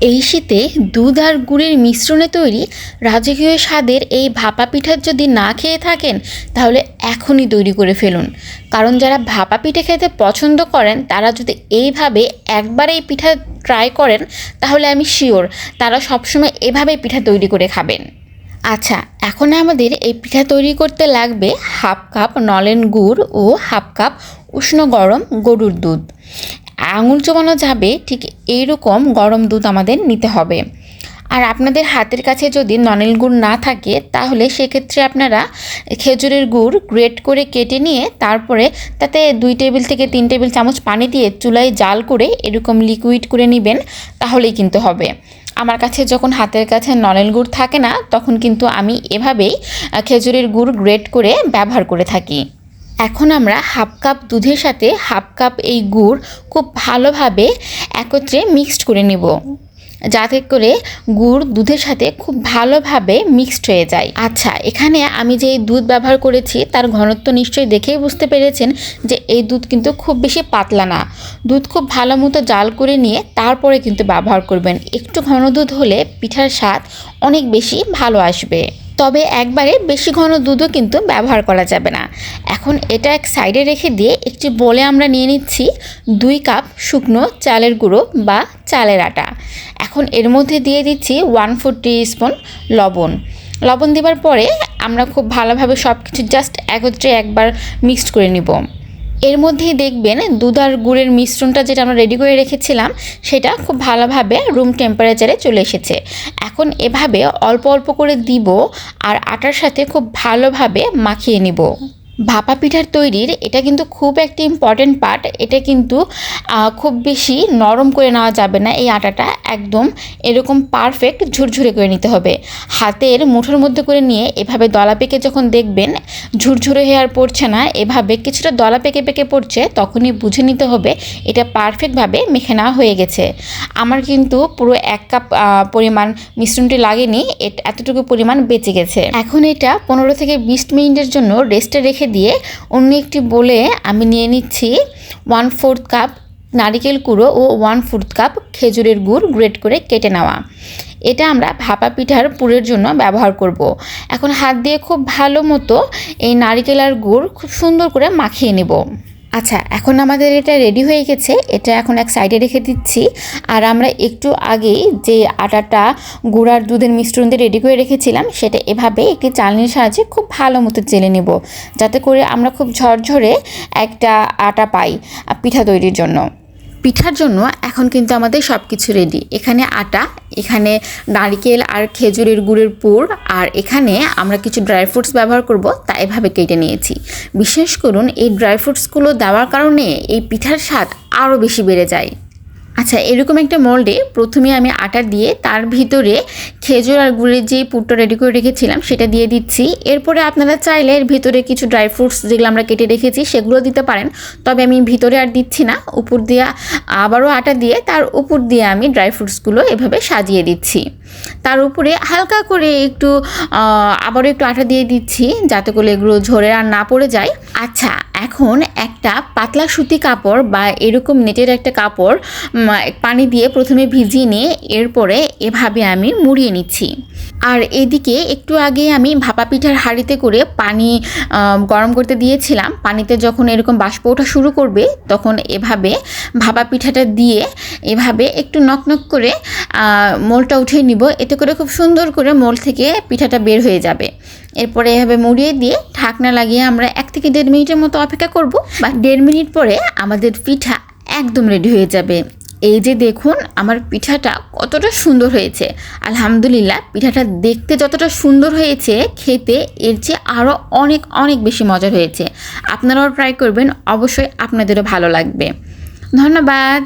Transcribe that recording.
এই শীতে দুধ আর গুড়ের মিশ্রণে তৈরি রাজকীয় স্বাদের এই ভাপা পিঠা যদি না খেয়ে থাকেন তাহলে এখনই তৈরি করে ফেলুন। কারণ যারা ভাপা পিঠা খেতে পছন্দ করেন তারা যদি এইভাবে একবার এই পিঠা ট্রাই করেন তাহলে আমি শিওর তারা সবসময় এভাবেই পিঠা তৈরি করে খাবেন। আচ্ছা, এখন আমাদের এই পিঠা তৈরি করতে লাগবে হাফ কাপ নলেন গুড় ও হাফ কাপ উষ্ণ গরম গরুর দুধ। আঙুল চবানো যাবে ঠিক এইরকম গরম দুধ আমাদের নিতে হবে। আর আপনাদের হাতের কাছে যদি নলেন গুড় না থাকে তাহলে সেক্ষেত্রে আপনারা খেজুরের গুড় গ্রেট করে কেটে নিয়ে তারপরে তাতে 2 টেবিল থেকে 3 টেবিল চামচ পানি দিয়ে চুলায় জাল করে এরকম লিকুইড করে নেবেন, তাহলেই কিন্তু হবে। আমার কাছে যখন হাতের কাছে নলেন গুড় থাকে না তখন কিন্তু আমি এভাবেই খেজুরের গুড় গ্রেট করে ব্যবহার করে থাকি। এখন আমরা হাফ কাপ দুধের সাথে হাফ কাপ এই গুড় খুব ভালোভাবে একত্রে মিক্সড করে নেব, যাতে করে গুড় দুধের সাথে খুব ভালোভাবে মিক্সড হয়ে যায়। আচ্ছা, এখানে আমি যে দুধ ব্যবহার করেছি তার ঘনত্ব নিশ্চয়ই দেখেই বুঝতে পেরেছেন যে এই দুধ কিন্তু খুব বেশি পাতলা না। দুধ খুব ভালো মতো জাল করে নিয়ে তারপরে কিন্তু ব্যবহার করবেন। একটু ঘন দুধ হলে পিঠার স্বাদ অনেক বেশি ভালো আসবে। তবে একবারে বেশি ঘন দুধও কিন্তু ব্যবহার করা যাবে না। এখন এটা এক সাইডে রেখে দিয়ে একটি বোলে আমরা নিয়ে নিচ্ছি 2 কাপ শুকনো চালের গুঁড়ো বা চালের আটা। এখন এর মধ্যে দিয়ে দিচ্ছি 1/4 টিস্পুন লবণ দেওয়ার পরে আমরা খুব ভালোভাবে সব কিছু জাস্ট একত্রে একবার মিক্সড করে নিব। এর মধ্যেই দেখবেন দুধ আর গুড়ের মিশ্রণটা যেটা আমরা রেডি করে রেখেছিলাম সেটা খুব ভালোভাবে রুম টেম্পারেচারে চলে এসেছে। এখন এভাবে অল্প অল্প করে দিব আর আটার সাথে খুব ভালোভাবে মাখিয়ে নিব। ভাপা পিঠার তৈরির এটা কিন্তু খুব একটা ইম্পর্টেন্ট পার্ট। এটা কিন্তু খুব বেশি নরম করে নেওয়া যাবে না। এই আটাটা একদম এরকম পারফেক্ট ঝুরঝুরে করে নিতে হবে। হাতের মুঠোর মধ্যে করে নিয়ে এভাবে দলা পেকে যখন দেখবেন ঝুরঝুরে হয়ে আর পড়ছে না, এভাবে কিছুটা দলা পেকে পেকে পড়ছে, তখনই বুঝে নিতে হবে এটা পারফেক্টভাবে মেখে নেওয়া হয়ে গেছে। আমার কিন্তু পুরো 1 কাপ পরিমাণ মিশ্রণটি লাগেনি, এতটুকু পরিমাণ বেঁচে গেছে। এখন এটা 15 থেকে 20 মিনিটের জন্য রেস্টে রেখে দিয়ে অন্য একটি বোলে আমি নিয়ে নিচ্ছি 1/4 কাপ নারিকেল কুড়ো ও 1/4 কাপ খেজুরের গুড় গ্রেট করে কেটে নেওয়া। এটা আমরা ভাপা পিঠার পুরের জন্য ব্যবহার করব। এখন হাত দিয়ে খুব ভালো মতো এই নারিকেল আর গুড় খুব সুন্দর করে মাখিয়ে নেব। আচ্ছা, এখন আমাদের এটা রেডি হয়ে গেছে। এটা এখন এক সাইডে রেখে দিচ্ছি। আর আমরা একটু আগেই যে আটাটা গুড় আর দুধের মিশ্রণ দিয়ে রেডি করে রেখেছিলাম সেটা এভাবে একটি চালনির সাহায্যে খুব ভালো মতো চেলে নেব, যাতে করে আমরা খুব ঝরঝরে একটা আটা পাই পিঠা তৈরির জন্য। পিঠার জন্য এখন কিন্তু আমাদের সব কিছু রেডি। এখানে আটা, এখানে নারকেল আর খেজুরের গুড়ের পুর, আর এখানে আমরা কিছু ড্রাই ফ্রুটস ব্যবহার করব, তা এভাবে কেটে নিয়েছি। বিশেষ করুন এই ড্রাই ফ্রুটসগুলো দেওয়ার কারণে এই পিঠার স্বাদ আরও বেশি বেড়ে যায়। আচ্ছা, এরকম একটা মোল্ডে প্রথমে আমি আটা দিয়ে তার ভিতরে খেজুর আর গুড়ের যে পুরটা রেডি করে রেখেছিলাম সেটা দিয়ে দিচ্ছি। এরপরে আপনারা চাইলে এর ভিতরে কিছু ড্রাই ফ্রুটস যেগুলো আমরা কেটে রেখেছি সেগুলো দিতে পারেন, তবে আমি ভিতরে আর দিচ্ছি না। উপর দিয়ে আবারও আটা দিয়ে তার উপর দিয়ে আমি ড্রাই ফ্রুটসগুলো এভাবে সাজিয়ে দিচ্ছি। তার উপরে হালকা করে একটু আবারও একটু আটা দিয়ে দিচ্ছি, যাতে করে এগুলো ঝরে আর না পড়ে যায়। আচ্ছা, এখন একটা পাতলা সুতি কাপড় বা এরকম নেটের একটা কাপড় পানি দিয়ে প্রথমে ভিজিয়ে নিয়ে এরপরে এভাবে আমি মুড়িয়ে নিচ্ছি। আর এদিকে একটু আগে আমি ভাপা পিঠার হাঁড়িতে করে পানি গরম করতে দিয়েছিলাম। পানিতে যখন এরকম বাষ্প ওঠা শুরু করবে তখন এভাবে ভাপা পিঠাটা দিয়ে এভাবে একটু নকনক করে মোলটা উঠিয়ে নিব। এতে করে খুব সুন্দর করে মোল থেকে পিঠাটা বের হয়ে যাবে। এরপরে এভাবে মুড়িয়ে দিয়ে ঢাকনা লাগিয়ে আমরা 1 থেকে 1.5 মিনিটের মতো অপেক্ষা করব। বা 1.5 মিনিট পরে আমাদের পিঠা একদম রেডি হয়ে যাবে। এই যে দেখুন আমার পিঠাটা কতটা সুন্দর হয়েছে। আলহামদুলিল্লাহ, পিঠাটা দেখতে যতটা সুন্দর হয়েছে খেতে এর চেয়ে আরও অনেক অনেক বেশি মজার হয়েছে। আপনারাও ট্রাই করবেন, অবশ্যই আপনাদেরও ভালো লাগবে। ধন্যবাদ।